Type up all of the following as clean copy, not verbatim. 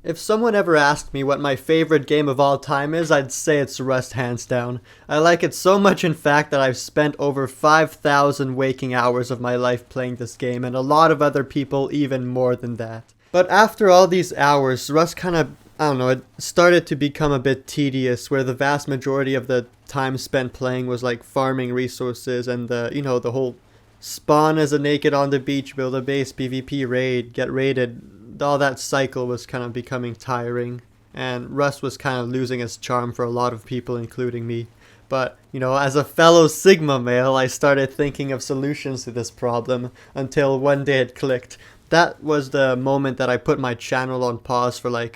If someone ever asked me what my favorite game of all time is, I'd say it's Rust hands down. I like it so much in fact that I've spent over 5,000 waking hours of my life playing this game, and a lot of other people even more than that. But after all these hours, Rust kind of, I don't know, it started to become a bit tedious, where the vast majority of the time spent playing was like farming resources and the whole spawn as a naked on the beach, build a base, PvP raid, get raided. All that cycle was kind of becoming tiring, and Rust was kind of losing its charm for a lot of people, including me. But, as a fellow Sigma male, I started thinking of solutions to this problem until one day it clicked. That was the moment that I put my channel on pause for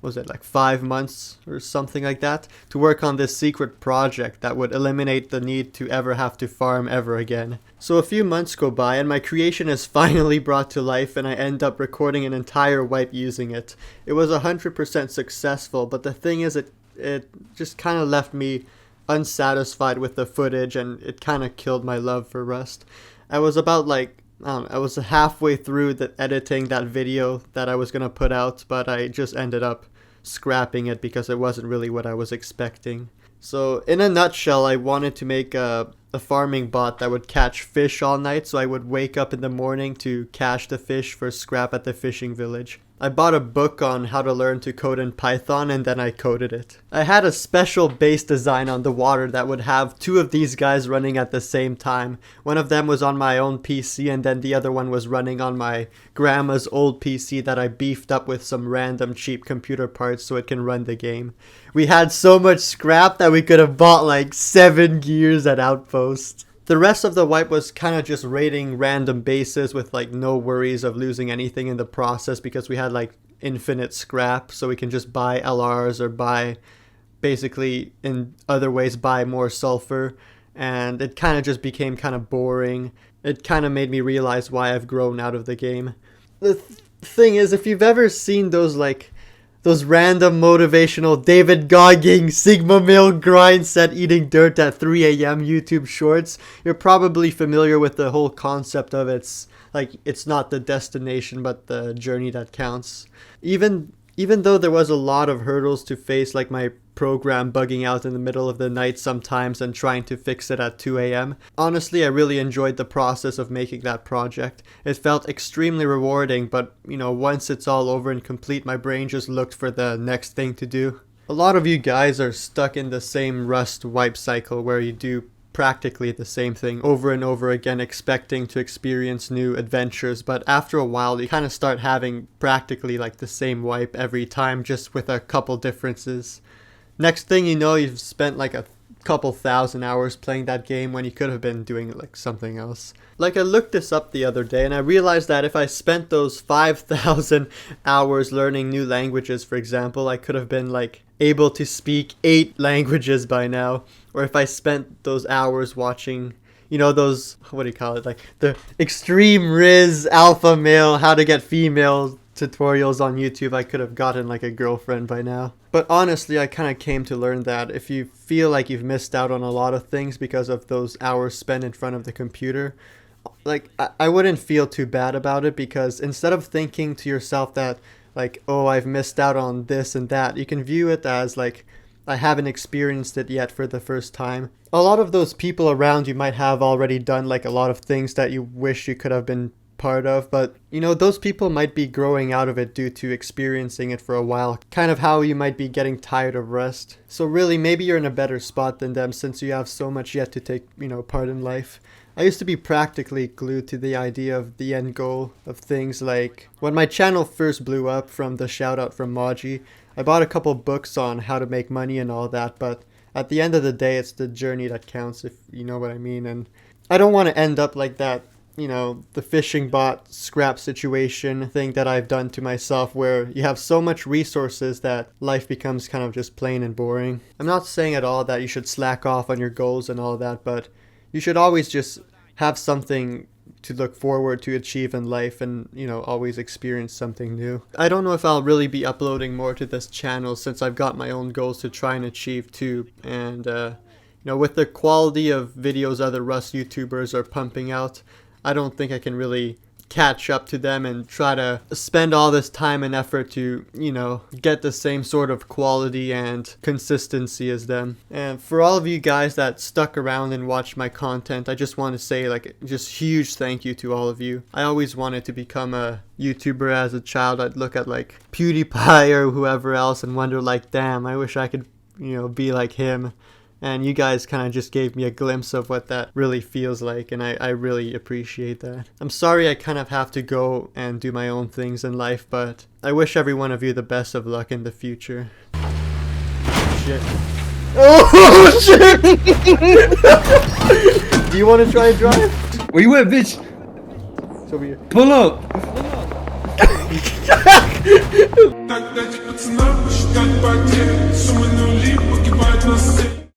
was it like 5 months or something like that, to work on this secret project that would eliminate the need to ever have to farm ever again. So a few months go by and my creation is finally brought to life, and I end up recording an entire wipe using it. It was 100% successful, but the thing is, it just kind of left me unsatisfied with the footage, and it kind of killed my love for Rust. I was about I don't know, I was halfway through the editing that video that I was gonna put out, but I just ended up scrapping it because it wasn't really what I was expecting. So in a nutshell, I wanted to make a farming bot that would catch fish all night, so I would wake up in the morning to catch the fish for scrap at the fishing village. I bought a book on how to learn to code in Python, and then I coded it. I had a special base design on the water that would have two of these guys running at the same time. One of them was on my own PC, and then the other one was running on my grandma's old PC that I beefed up with some random cheap computer parts so it can run the game. We had so much scrap that we could have bought like 7 gears at Outpost. The rest of the wipe was kind of just raiding random bases with like no worries of losing anything in the process, because we had like infinite scrap, so we can just buy LRs or buy, basically in other ways, buy more sulfur. And it kind of just became kind of boring. It kind of made me realize why I've grown out of the game. The thing is, if you've ever seen those random motivational David Gogging Sigma male grind set eating dirt at 3 a.m. YouTube shorts, you're probably familiar with the whole concept of it's not the destination but the journey that counts. Even though there was a lot of hurdles to face, like my program bugging out in the middle of the night sometimes and trying to fix it at 2 a.m., honestly, I really enjoyed the process of making that project. It felt extremely rewarding, but, once it's all over and complete, my brain just looked for the next thing to do. A lot of you guys are stuck in the same Rust wipe cycle where you do practically the same thing over and over again, expecting to experience new adventures, but after a while you kind of start having practically like the same wipe every time, just with a couple differences. Next thing you know, you've spent like a couple thousand hours playing that game when you could have been doing like something else. Like, I looked this up the other day and I realized that if I spent those 5,000 hours learning new languages, for example, I could have been like able to speak 8 languages by now. Or if I spent those hours watching, those, what do you call it, like the extreme Riz alpha male how to get female tutorials on YouTube, I could have gotten like a girlfriend by now. But honestly, I kind of came to learn that if you feel like you've missed out on a lot of things because of those hours spent in front of the computer, like I wouldn't feel too bad about it, because instead of thinking to yourself that like, oh, I've missed out on this and that, you can view it as like, I haven't experienced it yet for the first time. A lot of those people around you might have already done like a lot of things that you wish you could have been part of, but those people might be growing out of it due to experiencing it for a while, kind of how you might be getting tired of Rust. So really, maybe you're in a better spot than them, since you have so much yet to take part in life. I used to be practically glued to the idea of the end goal of things. Like when my channel first blew up from the shout out from Maji, I bought a couple books on how to make money and all that, but at the end of the day, it's the journey that counts, if you know what I mean. And I don't want to end up like that, the fishing bot scrap situation thing that I've done to myself, where you have so much resources that life becomes kind of just plain and boring. I'm not saying at all that you should slack off on your goals and all that, but you should always just have something to look forward to achieve in life, and always experience something new. I don't know if I'll really be uploading more to this channel, since I've got my own goals to try and achieve too. And with the quality of videos other Rust YouTubers are pumping out, I don't think I can really catch up to them and try to spend all this time and effort to, you know, get the same sort of quality and consistency as them. And for all of you guys that stuck around and watched my content, I just want to say, like, just huge thank you to all of you. I always wanted to become a YouTuber as a child. I'd look at like PewDiePie or whoever else and wonder like, damn, I wish I could, you know, be like him. And you guys kind of just gave me a glimpse of what that really feels like, and I really appreciate that. I'm sorry I kind of have to go and do my own things in life, but I wish every one of you the best of luck in the future. Shit. Oh, shit! Do you want to try and drive? Where you at, bitch? It's over here. Pull up! Так дайте пацанам посчитать потери. Суммы нули погибают на сцене.